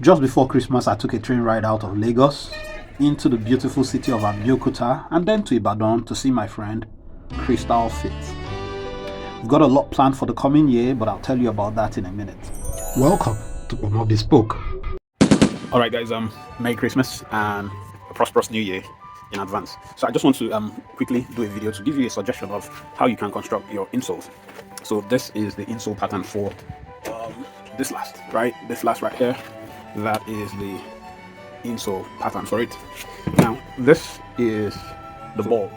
Just before Christmas, I took a train ride out of Lagos into the beautiful city of Abeokuta and then to Ibadan to see my friend Crystal Fit. We've got a lot planned for the coming year, but I'll tell you about that in a minute. Welcome to Omo Bespoke. Alright guys, Merry Christmas and a prosperous New Year in advance. So I just want to quickly do a video to give you a suggestion of how you can construct your insoles. So this is the insole pattern for this last right here. That is the insole pattern for it. Now this is the ball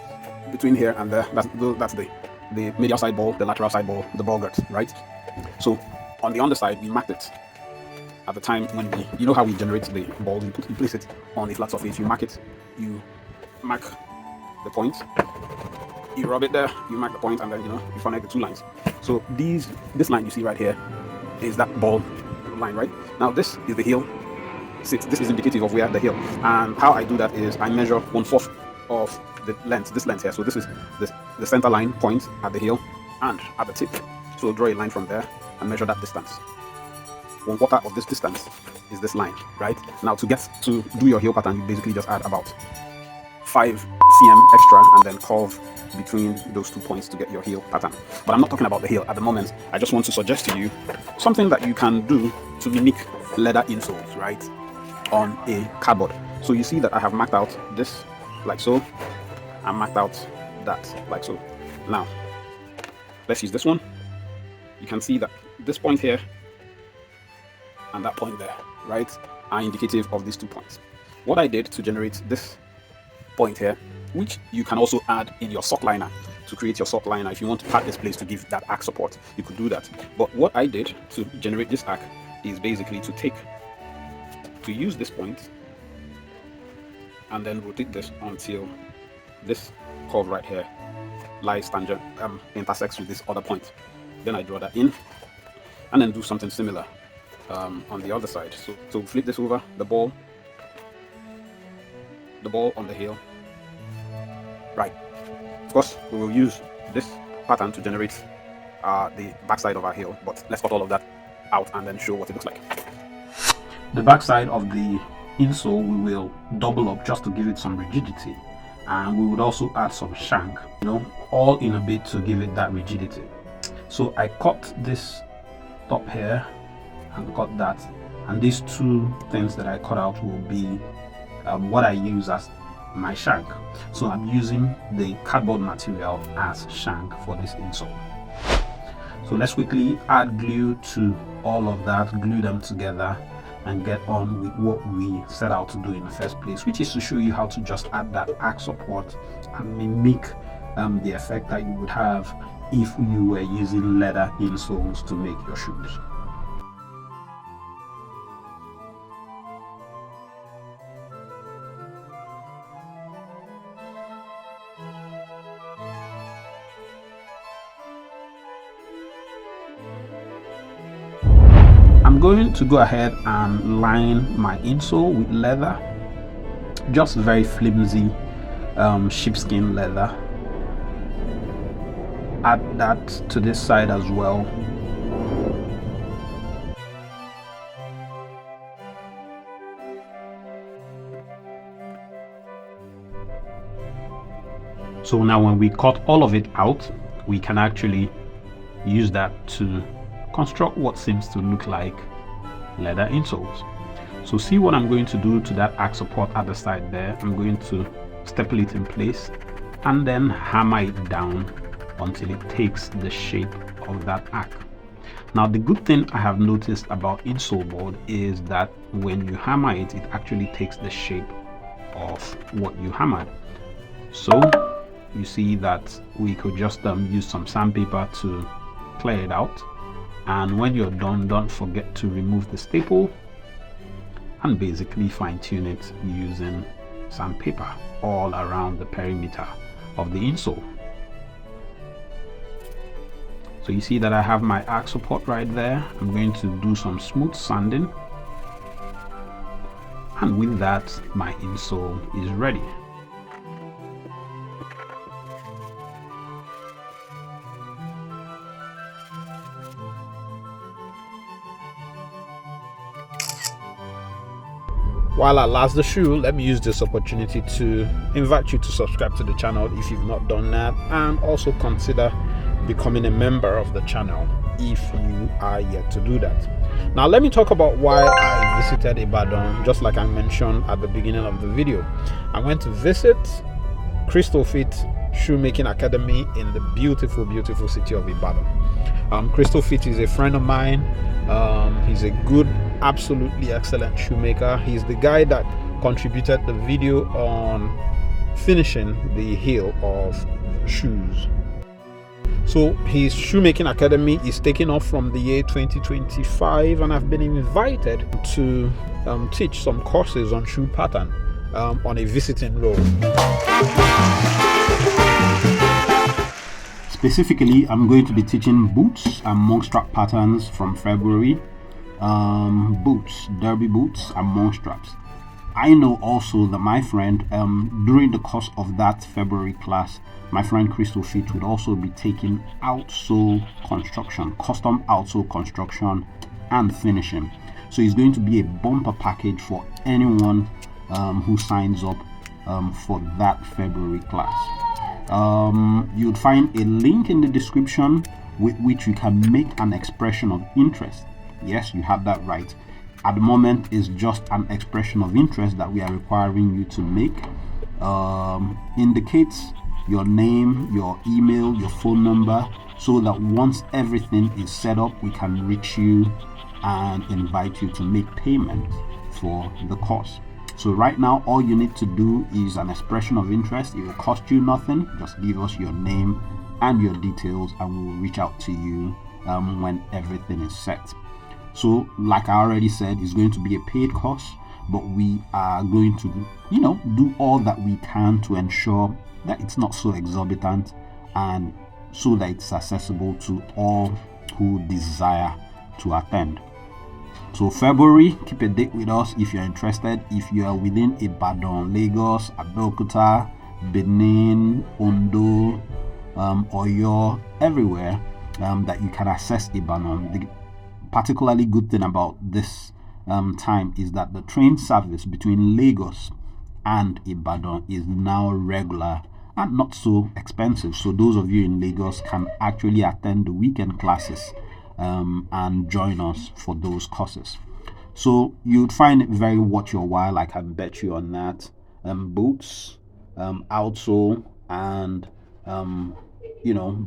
between here and there. That's the medial side ball, the lateral side ball, the ball girt, right? So on the underside we marked it at the time when you know how we generate the ball, you place it on a flat surface, you mark it, you mark the point, you rub it there, you mark the point, and then you connect the two lines. So this line you see right here is that ball line, right? Now this is the heel. This is indicative of where the heel, and how I do that is I measure 1/4 of the length, this length here. So this is the center line point at the heel and at the tip. So draw a line from there and measure that distance. 1/4 of this distance is this line, right? Now to do your heel pattern, you basically just add about 5 cm extra and then curve between those 2 points to get your heel pattern. But I'm not talking about the heel at the moment. I just want to suggest to you something that you can do to mimic leather insoles, right, on a cardboard. So you see that I have marked out this like so, and marked out that like so. Now let's use this one. You can see that this point here and that point there, right, are indicative of these 2 points. What I did to generate this point here, which you can also add in your sock liner to create your sock liner. If you want to pad this place to give that arc support, you could do that. But what I did to generate this arc is basically to use this point and then rotate this until this curve right here lies tangent intersects with this other point. Then I draw that in and then do something similar on the other side. So flip this over, the ball on the heel, right? Of course we will use this pattern to generate the back side of our heel, but let's cut all of that out and then show what it looks like. The back side of the insole we will double up just to give it some rigidity, and we would also add some shank, all in a bit to give it that rigidity. So I cut this top here and cut that, and these 2 things that I cut out will be what I use as my shank. So I'm using the cardboard material as shank for this insole. So let's quickly add glue to all of that, glue them together, and get on with what we set out to do in the first place, which is to show you how to just add that arc support and mimic the effect that you would have if you were using leather insoles to make your shoes. I'm going to go ahead and line my insole with leather, just very flimsy sheepskin leather. Add that to this side as well. So now when we cut all of it out, we can actually use that to construct what seems to look like leather insoles. So see what I'm going to do to that arc support at the side there. I'm going to staple it in place and then hammer it down until it takes the shape of that arc. Now the good thing I have noticed about insole board is that when you hammer it, it actually takes the shape of what you hammered. So you see that we could just use some sandpaper to clear it out. And when you're done, don't forget to remove the staple and basically fine-tune it using sandpaper all around the perimeter of the insole. So you see that I have my arc support right there. I'm going to do some smooth sanding, and with that my insole is ready. while I last the shoe, let me use this opportunity to invite you to subscribe to the channel if you've not done that, and also consider becoming a member of the channel if you are yet to do that. Now let me talk about why I visited Ibadan. Just like I mentioned at the beginning of the video, I went to visit Crystal Fit Shoemaking Academy in the beautiful city of Ibadan. Crystal Fit is a friend of mine. He's a good, absolutely excellent shoemaker. He's the guy that contributed the video on finishing the heel of shoes. So his shoemaking academy is taking off from the year 2025, and I've been invited to teach some courses on shoe pattern on a visiting role. Specifically, I'm going to be teaching boots and monk strap patterns from February. Boots, derby boots and monk straps. I know also that my friend, during the course of that February class, my friend Crystal Fit would also be taking outsole construction, custom outsole construction and finishing. So it's going to be a bumper package for anyone who signs up for that February class. You'd find a link in the description with which you can make an expression of interest. Yes, you have that right. At the moment, it's just an expression of interest that we are requiring you to make. Indicates your name, your email, your phone number, so that once everything is set up, we can reach you and invite you to make payment for the course. So right now, all you need to do is an expression of interest. It will cost you nothing. Just give us your name and your details, and we'll reach out to you when everything is set. So like I already said, it's going to be a paid course, but we are going to do all that we can to ensure that it's not so exorbitant, and so that it's accessible to all who desire to attend. So February, keep a date with us if you're interested. If you are within Ibadan, Lagos, Abeokuta, Benin, Ondo, Oyo, everywhere that you can access Ibadan. The particularly good thing about this time is that the train service between Lagos and Ibadan is now regular and not so expensive. So those of you in Lagos can actually attend the weekend classes and join us for those courses. So you'd find it very worth your while, I can bet you on that. Boots, outsole, and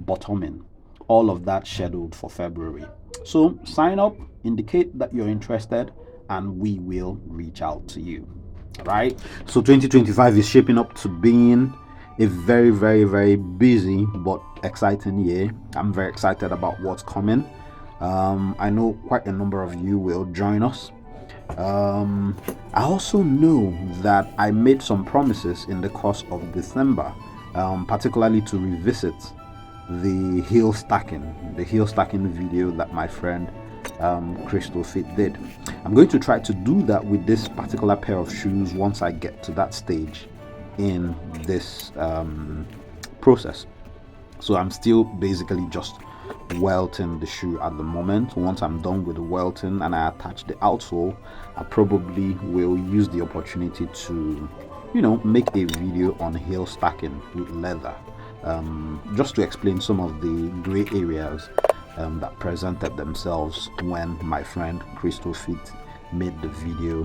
bottoming, all of that scheduled for February. So sign up, indicate that you're interested, and we will reach out to you. All right. So 2025 is shaping up to being a very busy but exciting year. I'm very excited about what's coming. I know quite a number of you will join us. I also know that I made some promises in the course of December, particularly to revisit the heel stacking video that my friend Crystal Fit did. I'm going to try to do that with this particular pair of shoes once I get to that stage in this process. So I'm still basically just welting the shoe at the moment. Once I'm done with the welting and I attach the outsole, I probably will use the opportunity to make a video on heel stacking with leather, just to explain some of the gray areas that presented themselves when my friend Crystal Fit made the video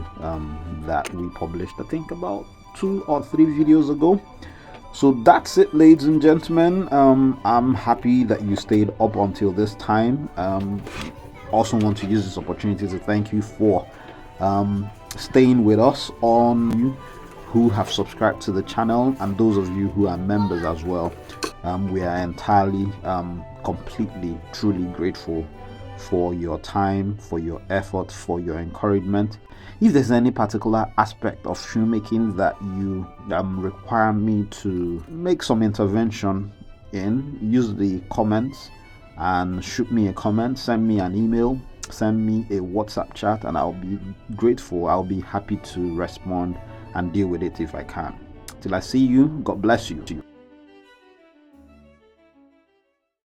that we published, I think about 2 or 3 videos ago. So that's it, ladies and gentlemen. I'm happy that you stayed up until this time. Also want to use this opportunity to thank you for staying with us, on you who have subscribed to the channel, and those of you who are members as well. We are entirely, completely, truly grateful for your time, for your effort, for your encouragement. If there's any particular aspect of shoemaking that you require me to make some intervention in, use the comments and shoot me a comment, send me an email, send me a WhatsApp chat, and I'll be grateful. I'll be happy to respond and deal with it if I can. Till I see you, God bless you.